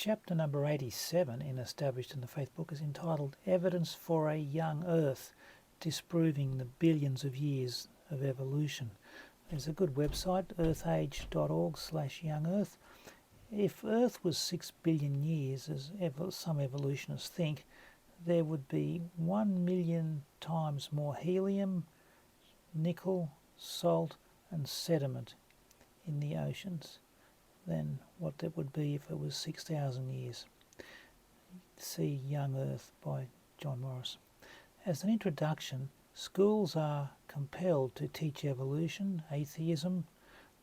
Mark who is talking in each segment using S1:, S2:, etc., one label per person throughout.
S1: Chapter number 87 in Established in the Faith book is entitled Evidence for a Young Earth, Disproving the Billions of Years of Evolution. There's a good website, earthage.org/youngearth. If Earth was 6 billion years, as some evolutionists think, there would be 1 million times more helium, nickel, salt and sediment in the oceans than what there would be if it was 6,000 years. See Young Earth by John Morris. As an introduction, schools are compelled to teach evolution, atheism,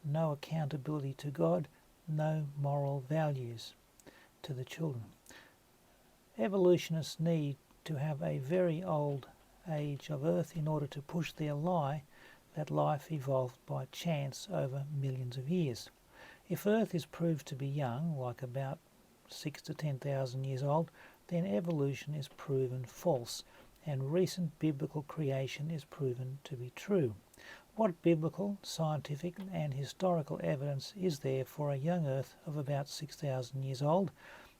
S1: no accountability to God, no moral values to the children. Evolutionists need to have a very old age of Earth in order to push their lie that life evolved by chance over millions of years. If Earth is proved to be young, like about 6 to 10,000 years old, then evolution is proven false and recent biblical creation is proven to be true. What biblical, scientific and historical evidence is there for a young Earth of about 6,000 years old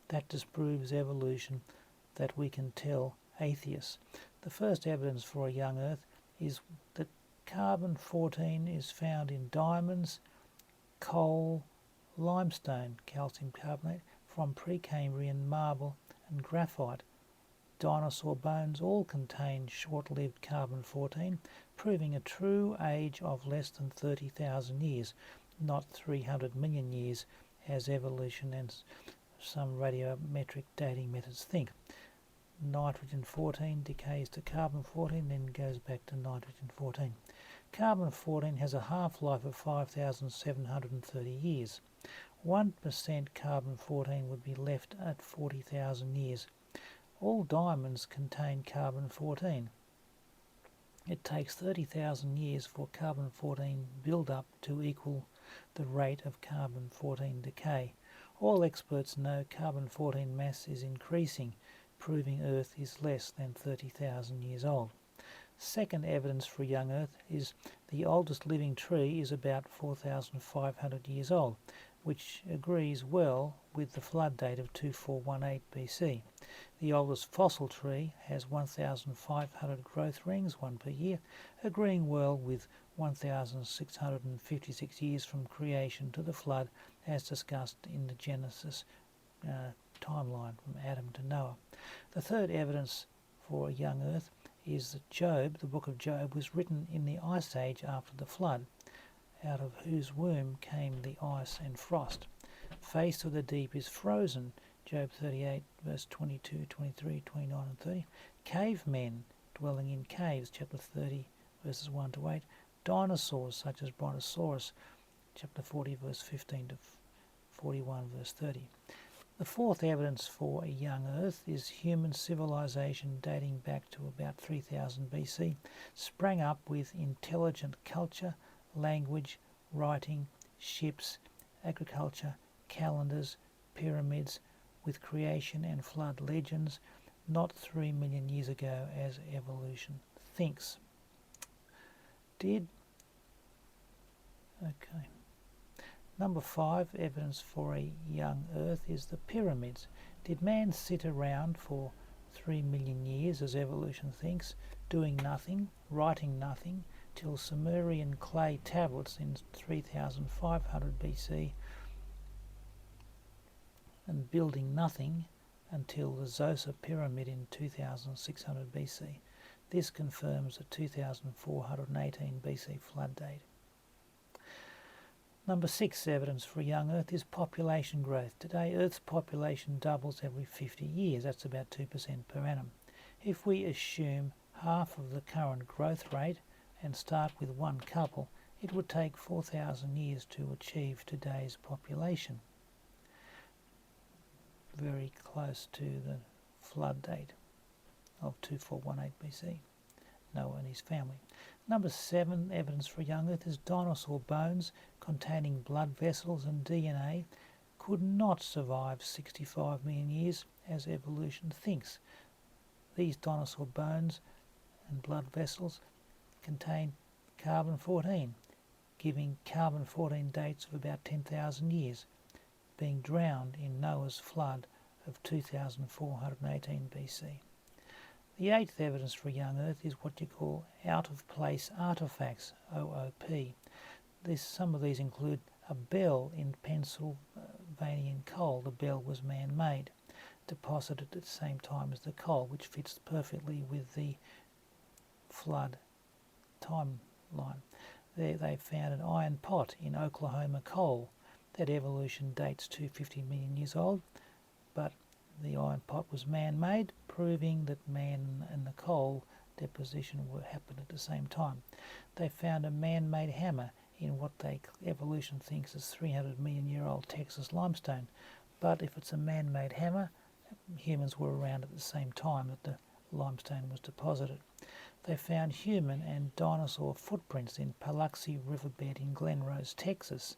S1: that disproves evolution that we can tell atheists? The first evidence for a young Earth is that carbon-14 is found in diamonds, coal, limestone, calcium carbonate from Precambrian marble and graphite. Dinosaur bones all contain short-lived carbon-14, proving a true age of less than 30,000 years, not 300 million years as evolution and some radiometric dating methods think. Nitrogen-14 decays to carbon-14, then goes back to nitrogen-14. Carbon-14 has a half-life of 5,730 years. 1% carbon-14 would be left at 40,000 years. All diamonds contain carbon-14. It takes 30,000 years for carbon-14 build-up to equal the rate of carbon-14 decay. All experts know carbon-14 mass is increasing, proving Earth is less than 30,000 years old. Second evidence for young Earth is the oldest living tree is about 4,500 years old, which agrees well with the flood date of 2418 BC. The oldest fossil tree has 1,500 growth rings, one per year, agreeing well with 1,656 years from creation to the flood as discussed in the Genesis timeline from Adam to Noah. The third evidence for a young Earth is that Job, the book of Job, was written in the Ice Age after the flood, out of whose womb came the ice and frost. Face of the deep is frozen, Job 38 verse 22, 23, 29 and 30. Cavemen dwelling in caves, chapter 30 verses 1 to 8. Dinosaurs such as Brontosaurus, chapter 40 verse 15 to 41 verse 30. The fourth evidence for a young Earth is human civilization dating back to about 3000 BC, sprang up with intelligent culture, language, writing, ships, agriculture, calendars, pyramids, with creation and flood legends, not 3 million years ago as evolution thinks. Number 5, evidence for a young Earth is the pyramids. Did man sit around for 3 million years, as evolution thinks, doing nothing, writing nothing, till Sumerian clay tablets in 3500 BC, and building nothing until the Zoser pyramid in 2600 BC? This confirms the 2418 BC flood date. Number 6 evidence for a young Earth is population growth. Today Earth's population doubles every 50 years, that's about 2% per annum. If we assume half of the current growth rate and start with one couple, it would take 4,000 years to achieve today's population. Very close to the flood date of 2418 BC, Noah and his family. Number 7 evidence for a young Earth is dinosaur bones containing blood vessels and DNA could not survive 65 million years as evolution thinks. These dinosaur bones and blood vessels contain carbon-14, giving carbon-14 dates of about 10,000 years. being drowned in Noah's flood of 2418 BC. The eighth evidence for a young Earth is what you call out-of-place artefacts, OOP. Some of these include a bell in Pennsylvanian coal. The bell was man-made, deposited at the same time as the coal, which fits perfectly with the flood timeline. There they found an iron pot in Oklahoma coal. That evolution dates to 50 million years old, but the iron pot was man-made, proving that man and the coal deposition happened at the same time. They found a man-made hammer in what evolution thinks is 300 million year old Texas limestone, but if it's a man-made hammer, humans were around at the same time that the limestone was deposited. They found human and dinosaur footprints in Paluxy Riverbed in Glen Rose, Texas.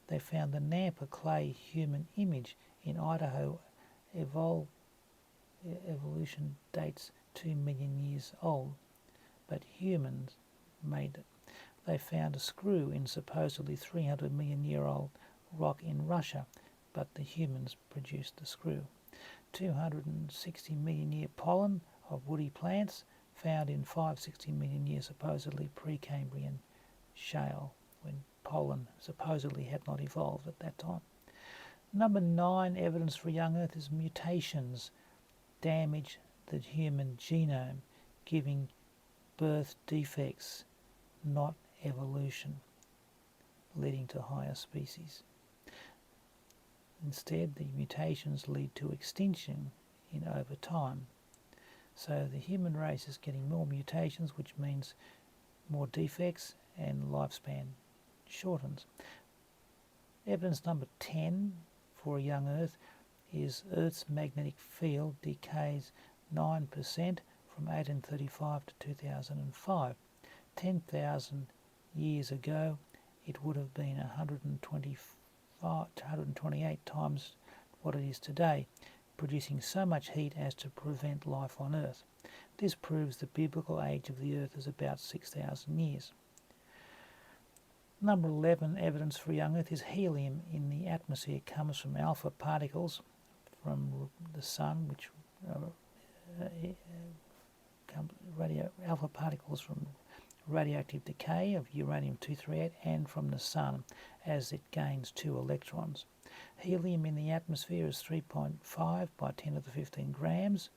S1: They found the Nampa clay human image in Idaho. Evolution dates 2 million years old, but humans made it. They found a screw in supposedly 300 million year old rock in Russia, but the humans produced the screw. 260 million year pollen of woody plants found in 560 million year supposedly Precambrian shale, when pollen supposedly had not evolved at that time. Number 9 evidence for young Earth is mutations damage the human genome, giving birth defects, not evolution, leading to higher species. Instead, the mutations lead to extinction over time. So the human race is getting more mutations, which means more defects, and lifespan shortens. Evidence number 10 for a young Earth is Earth's magnetic field decays 9% from 1835 to 2005. 10,000 years ago, it would have been 128 times what it is today, producing so much heat as to prevent life on Earth. This proves the biblical age of the Earth is about 6,000 years. Number 11 evidence for young Earth is helium in the atmosphere. It comes from alpha particles from the sun, which alpha particles from radioactive decay of uranium-238 and from the sun as it gains 2 electrons. Helium in the atmosphere is 3.5 by 10 to the 15 grams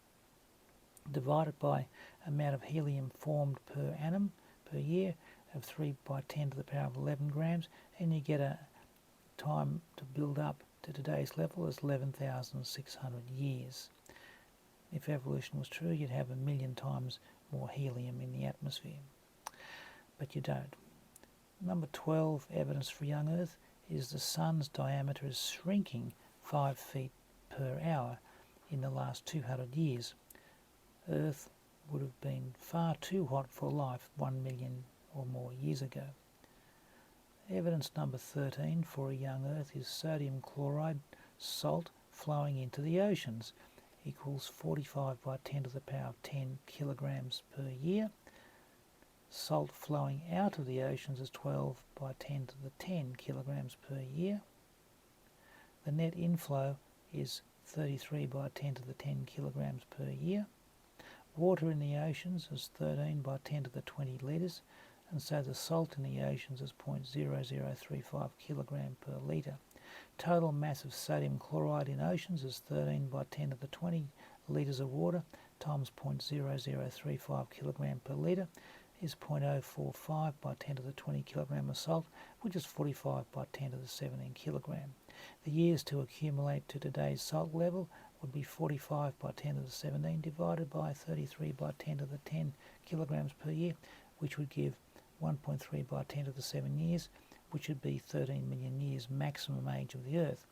S1: divided by amount of helium formed per annum per year of 3 by 10 to the power of 11 grams, and you get a time to build up to today's level as 11,600 years. If evolution was true, you'd have 1 million times more helium in the atmosphere, but you don't. Number 12 evidence for young Earth is the sun's diameter is shrinking 5 feet per hour in the last 200 years. Earth would have been far too hot for life 1 million or more years ago. Evidence number 13 for a young Earth is sodium chloride salt flowing into the oceans equals 45 by 10 to the power of 10 kilograms per year. Salt flowing out of the oceans is 12 by 10 to the 10 kilograms per year. The net inflow is 33 by 10 to the 10 kilograms per year. Water in the oceans is 13 by 10 to the 20 litres, and so the salt in the oceans is 0.0035 kilogram per litre. Total mass of sodium chloride in oceans is 13 by 10 to the 20 litres of water times 0.0035 kilogram per litre is 0.045 by 10 to the 20 kilogram of salt, which is 45 by 10 to the 17 kilogram. The years to accumulate to today's salt level would be 45 by 10 to the 17 divided by 33 by 10 to the 10 kilograms per year, which would give 1.3 by 10 to the 7 years, which would be 13 million years maximum age of the Earth.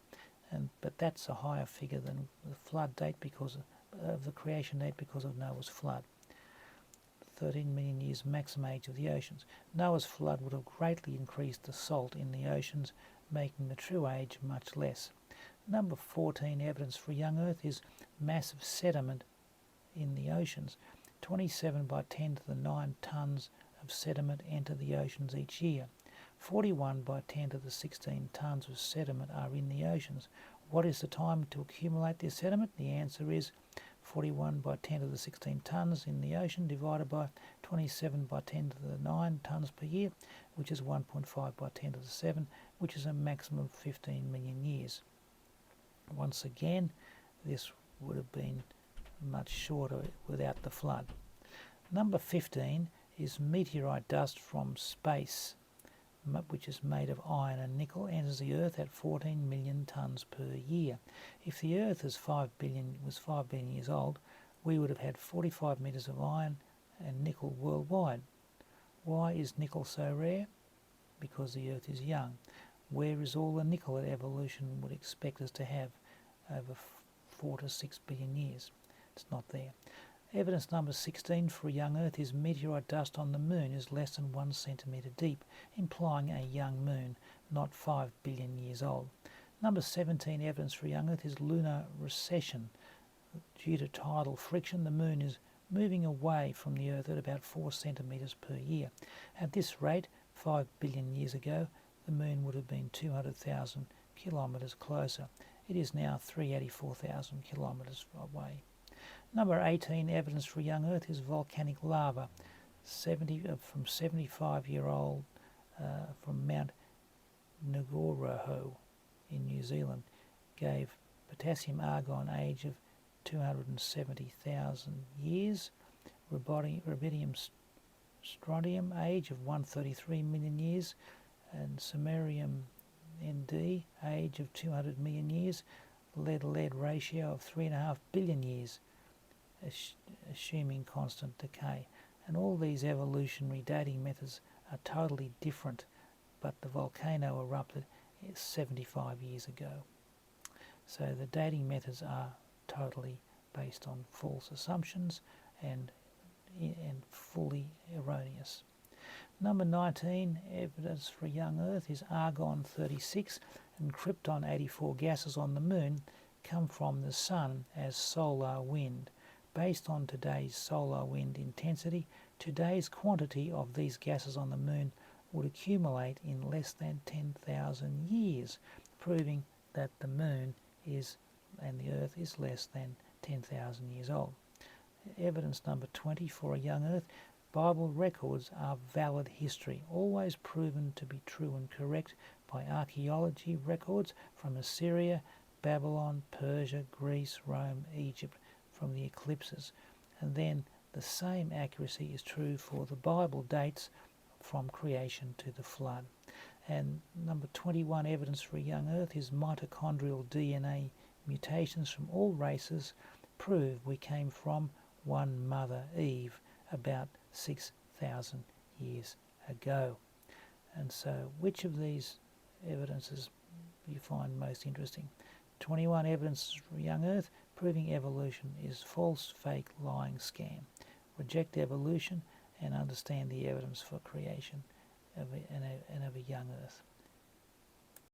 S1: But that's a higher figure than the flood date because of the creation date because of Noah's flood. 13 million years maximum age of the oceans. Noah's flood would have greatly increased the salt in the oceans, making the true age much less. Number 14 evidence for young Earth is massive sediment in the oceans. 27 by 10 to the 9 tonnes of sediment enter the oceans each year. 41 by 10 to the 16 tonnes of sediment are in the oceans. What is the time to accumulate this sediment? The answer is 41 by 10 to the 16 tonnes in the ocean divided by 27 by 10 to the 9 tonnes per year, which is 1.5 by 10 to the 7, which is a maximum of 15 million years. Once again, this would have been much shorter without the flood. Number 15 is meteorite dust from space, which is made of iron and nickel, enters the Earth at 14 million tonnes per year. If the Earth was 5 billion years old, we would have had 45 metres of iron and nickel worldwide. Why is nickel so rare? Because the Earth is young. Where is all the nickel that evolution would expect us to have over 4 to 6 billion years? It's not there. Evidence number 16 for a young Earth is meteorite dust on the Moon is less than 1 centimetre deep, implying a young Moon, not 5 billion years old. Number 17 evidence for a young Earth is lunar recession. Due to tidal friction, the Moon is moving away from the Earth at about 4 centimetres per year. At this rate, 5 billion years ago, the Moon would have been 200,000 kilometres closer. It is now 384,000 kilometres away. Number 18 evidence for a young Earth is volcanic lava. 75-year-old from Mount Ngoroho in New Zealand gave potassium argon age of 270,000 years, rubidium strontium age of 133 million years, and samarium Nd age of 200 million years, lead-lead ratio of 3.5 billion years, assuming constant decay. And all these evolutionary dating methods are totally different, but the volcano erupted 75 years ago. So the dating methods are totally based on false assumptions and fully erroneous. Number 19, evidence for a young Earth is argon-36 and krypton-84 gases on the Moon come from the Sun as solar wind. Based on today's solar wind intensity, today's quantity of these gases on the Moon would accumulate in less than 10,000 years, proving that the Moon and the Earth is less than 10,000 years old. Evidence number 20 for a young Earth, Bible records are valid history, always proven to be true and correct by archaeology records from Assyria, Babylon, Persia, Greece, Rome, Egypt, from the eclipses. And then the same accuracy is true for the Bible dates from creation to the flood. And number 21 evidence for a young Earth is mitochondrial DNA mutations from all races prove we came from one Mother Eve about 6,000 years ago. And so which of these evidences you find most interesting? 21 evidence for a young Earth proving evolution is false, fake, lying, scam. Reject evolution and understand the evidence for creation of a young Earth.